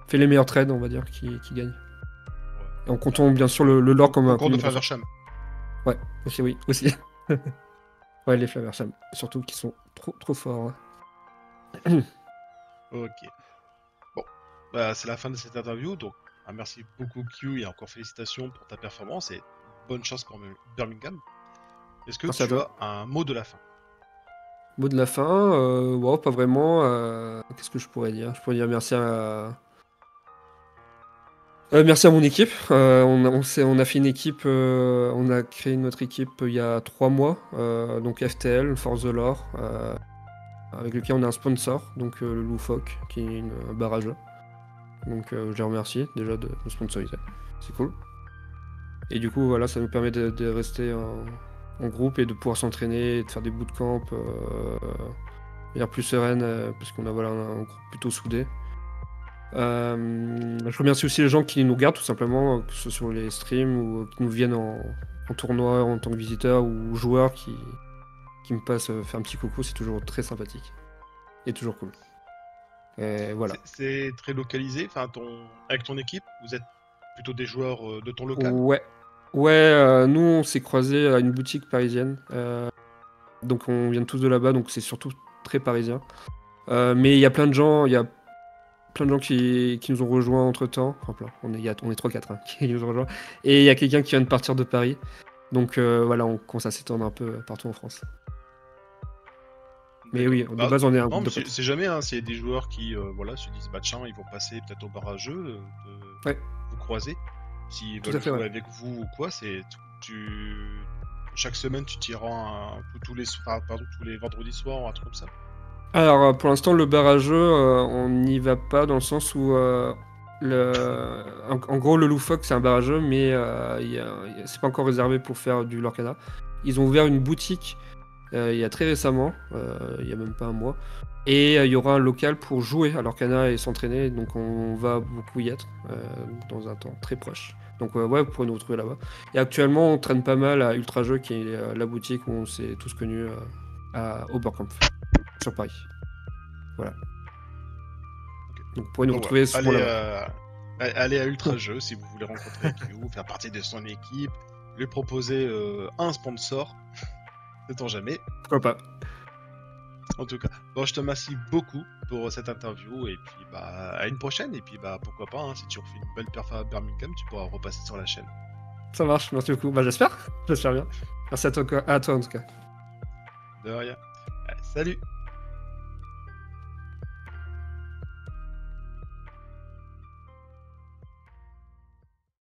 fait les meilleurs trades, on va dire, qui gagne. Et en comptant bien sûr le lore comme un. Encore de Flaversham. Ouais, aussi, aussi. Ouais, les Flaversham, surtout qui sont trop forts. Ok. Bon, bah, c'est la fin de cette interview, donc merci beaucoup Q, et encore félicitations pour ta performance et bonne chance pour Birmingham. Est-ce que tu as un mot de la fin? Mot de la fin, wow, pas vraiment. Qu'est-ce que je pourrais dire? Je pourrais dire merci à mon équipe. On a fait une équipe, on a créé notre équipe il y a 3 mois, donc FTL, For the Lore, avec lequel on a un sponsor, donc le Loufoque, qui est un barrageur. Donc je les remercie déjà de nous sponsoriser, c'est cool. Et du coup voilà, ça nous permet de rester en groupe et de pouvoir s'entraîner, de faire des bootcamps de manière plus sereine, parce qu'on a un groupe plutôt soudé. Je remercie aussi les gens qui nous regardent tout simplement, que ce soit sur les streams ou qui nous viennent en tournoi en tant que visiteurs ou joueurs qui me passent faire un petit coucou, c'est toujours très sympathique et toujours cool. Et voilà. C'est très localisé, enfin avec ton équipe, vous êtes plutôt des joueurs de ton local? Ouais, nous on s'est croisés à une boutique parisienne, donc on vient tous de là-bas, donc c'est surtout très parisien. Mais il y a plein de gens, qui nous ont rejoints entre temps. Enfin, plein. On est 3-4 qui nous ont rejoints. Et il y a quelqu'un qui vient de partir de Paris. Donc voilà, on commence à s'étendre un peu partout en France. Mais oui, de base, on est un groupe de potes. C'est jamais, s'il y a des joueurs qui se disent, bah tiens, ils vont passer peut-être au barrageux, vous croiser. S'ils veulent jouer avec vous ou quoi, chaque semaine, tu t'iras tous les vendredis soirs ou un truc comme ça. Alors pour l'instant le barrageux on n'y va pas dans le sens où en gros le Loufoque c'est un barrageux, mais c'est pas encore réservé pour faire du Lorcana. Ils ont ouvert une boutique il y a très récemment, il y a même pas un mois, et il y aura un local pour jouer à Lorcana et s'entraîner, donc on va beaucoup y être dans un temps très proche. Donc vous pourrez nous retrouver là-bas. Et actuellement on traîne pas mal à Ultra Jeux, qui est la boutique où on s'est tous connus à Oberkampf sur Paris. Voilà. Donc vous pourrez nous retrouver sur allez à Ultra Jeux si vous voulez rencontrer Q, faire partie de son équipe, lui proposer un sponsor. Sait-on jamais. Pourquoi pas. En tout cas, je te remercie beaucoup pour cette interview, et puis à une prochaine, et puis pourquoi pas, si tu refais une belle perf à Birmingham, tu pourras repasser sur la chaîne. Ça marche, merci beaucoup. J'espère bien. Merci à toi en tout cas. De rien. Allez, salut.